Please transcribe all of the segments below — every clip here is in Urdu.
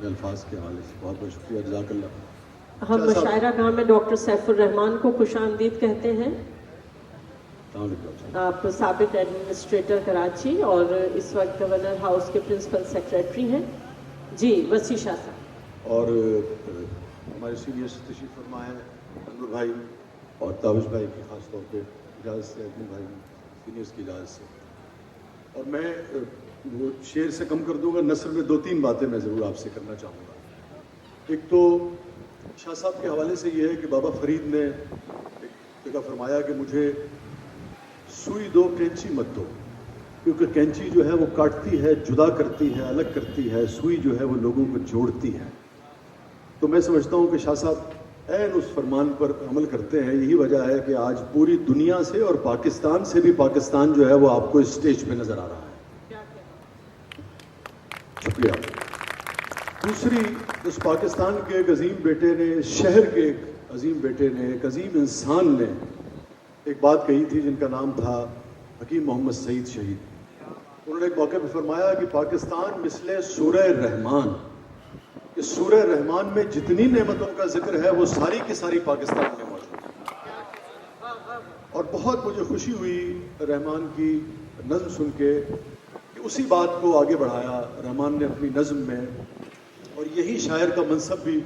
الفاظ کے حوالے سے بہت بہت شکریہ، جزاک اللہ. ہم مشاعرہ گاہ میں ڈاکٹر سیف الرحمان کو خوش آمدید کہتے ہیں. السلام علیکم. آپ سابق ایڈمنسٹریٹر کراچی اور اس وقت گورنر ہاؤس کے پرنسپل سیکریٹری ہیں. جی وسیع شاہ صاحب. اور ہمارے سینئر سے تشریف فرما ہے انور بھائی اور تابش بھائی کی خاص طور پہ اجازت سے، اجمل بھائی سینئرس کی اجازت سے. اور میں وہ شعر سے کم کر دوں گا، نثر میں 2-3 باتیں میں ضرور آپ سے کرنا چاہوں گا. ایک تو شاہ صاحب کے حوالے سے یہ ہے کہ بابا فرید نے ایک جگہ فرمایا کہ مجھے سوئی دو کینچی مت دو، کیونکہ کینچی جو ہے وہ کاٹتی ہے، جدا کرتی ہے، الگ کرتی ہے، سوئی جو ہے وہ لوگوں کو جوڑتی ہے. تو میں سمجھتا ہوں کہ شاہ صاحب عین اس فرمان پر عمل کرتے ہیں. یہی وجہ ہے کہ آج پوری دنیا سے اور پاکستان سے بھی پاکستان جو ہے وہ آپ کو اس اسٹیج پہ نظر آ رہا ہے. شکریہ. دوسری، اس پاکستان کے ایک عظیم بیٹے نے، اس شہر کے ایک عظیم بیٹے نے، ایک عظیم انسان نے ایک بات کہی تھی جن کا نام تھا حکیم محمد سعید شہید. انہوں نے ایک موقع پہ فرمایا کہ پاکستان مثل سورہ رحمان، کہ سورہ رحمان میں جتنی نعمتوں کا ذکر ہے وہ ساری کی ساری پاکستان میں موجود ہے. اور بہت مجھے خوشی ہوئی رحمان کی نظم سن کے کہ اسی بات کو آگے بڑھایا رحمان نے اپنی نظم میں. اور یہی شاعر کا منصب بھی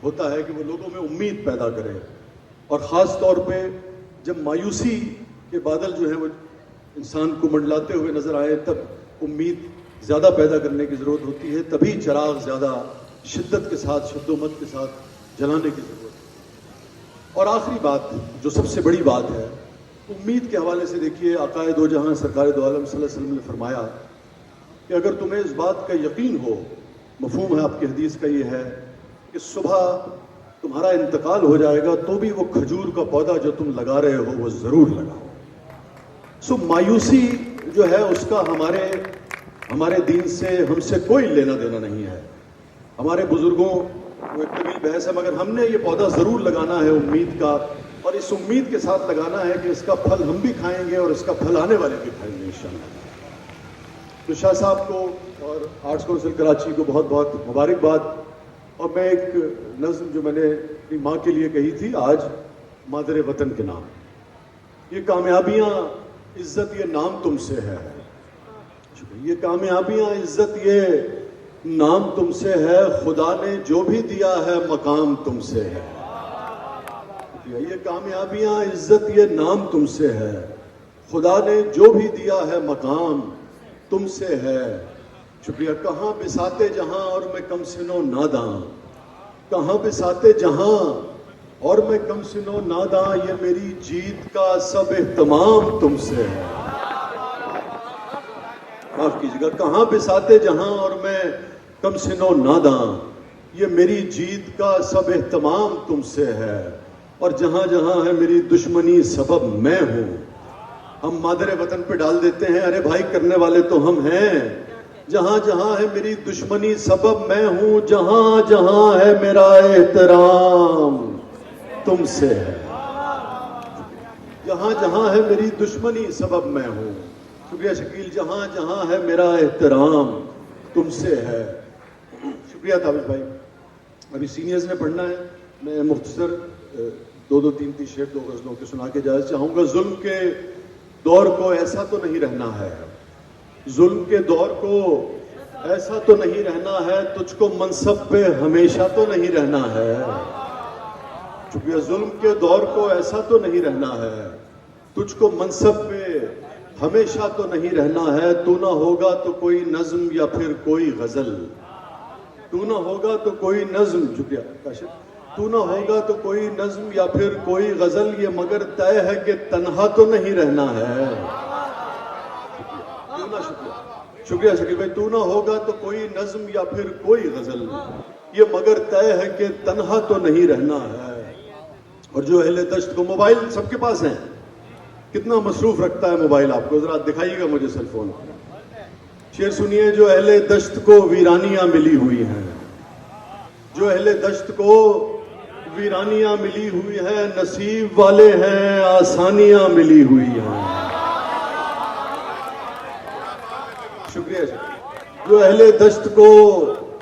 ہوتا ہے کہ وہ لوگوں میں امید پیدا کرے، اور خاص طور پہ جب مایوسی کے بادل جو ہیں وہ انسان کو منڈلاتے ہوئے نظر آئے تب امید زیادہ پیدا کرنے کی ضرورت ہوتی ہے، تبھی چراغ زیادہ شدت کے ساتھ، شد و مت کے ساتھ جلانے کی ضرورت ہے. اور آخری بات جو سب سے بڑی بات ہے امید کے حوالے سے، دیکھیے آقا دو جہاں سرکار دو عالم صلی اللہ علیہ وسلم نے فرمایا کہ اگر تمہیں اس بات کا یقین ہو، مفہوم ہے آپ کی حدیث کا یہ ہے کہ صبح تمہارا انتقال ہو جائے گا تو بھی وہ کھجور کا پودا جو تم لگا رہے ہو وہ ضرور لگاؤ. سو مایوسی جو ہے اس کا ہمارے دین سے، ہم سے کوئی لینا دینا نہیں ہے. ہمارے بزرگوں وہ ایک طویل بحث ہے، مگر ہم نے یہ پودا ضرور لگانا ہے امید کا، اور اس امید کے ساتھ لگانا ہے کہ اس کا پھل ہم بھی کھائیں گے اور اس کا پھل آنے والے بھی کھائیں گے انشاءاللہ. تو شاہ صاحب کو اور آرٹس کونسل کراچی کو بہت بہت مبارکباد. اور میں ایک نظم جو میں نے اپنی ماں کے لیے کہی تھی آج، مادر وطن کے نام، یہ کامیابیاں عزت یہ نام تم سے ہے، یہ کامیابیاں عزت یہ نام تم سے ہے، خدا نے جو بھی دیا ہے مقام تم سے ہے. یہ کامیابیاں عزت یہ نام تم سے ہے، خدا نے جو بھی دیا ہے مقام تم سے ہے. شکریہ. کہاں بساتے جہاں اور میں کم سنو ناداں، کہاں بساتے جہاں اور میں کم سنو ناداں، یہ میری جیت کا سب اہتمام تم سے ہے. معاف کیجیے گا. کہاں بساتے جہاں اور میں کم سنو ناداں، یہ میری جیت کا سب اہتمام تم سے ہے. اور جہاں جہاں ہے میری دشمنی سبب میں ہوں. ہم مادر وطن پہ ڈال دیتے ہیں ارے بھائی کرنے والے تو ہم ہیں. جہاں جہاں ہے میری دشمنی سبب میں ہوں، جہاں جہاں ہے میرا احترام تم سے ہے. جہاں جہاں ہے میری دشمنی سبب میں ہوں. شکریہ شکیل. جہاں جہاں ہے میرا احترام تم سے ہے. شکریہ تابش بھائی. ابھی سینئرز نے پڑھنا ہے، میں مختصر 2-3 شعر 2 غزلوں کے سنا کے اجازت چاہوں گا. ظلم کے دور کو ایسا تو نہیں رہنا ہے، ظلم کے دور کو ایسا تو نہیں رہنا ہے، تجھ کو منصب پہ ہمیشہ تو نہیں رہنا ہے. چونکہ ظلم کے دور کو ایسا تو نہیں رہنا ہے، تجھ کو منصب پہ ہمیشہ تو نہیں رہنا ہے. تو نہ ہوگا تو کوئی نظم یا پھر کوئی غزل، تو نہ ہوگا تو کوئی نظم، شکریہ کاشف، تو نہ ہوگا تو کوئی نظم یا پھر کوئی غزل، یہ مگر طے ہے کہ تنہا تو نہیں رہنا ہے. شکریہ شکیل بھائی. تو نہ ہوگا تو کوئی نظم یا پھر کوئی غزل، یہ مگر طے ہے کہ تنہا تو نہیں رہنا ہے. اور جو اہل دشت کو، موبائل سب کے پاس ہیں، کتنا مصروف رکھتا ہے موبائل آپ کو، ذرا دکھائیے گا مجھے سیل فون. شعر سنیے. جو اہل دشت کو ویرانیاں ملی ہوئی ہیں، جو اہل دشت کو ویرانیاں ملی ہوئی ہیں، نصیب والے ہیں آسانیاں ملی ہوئی ہیں. شکریہ. جو اہل دشت کو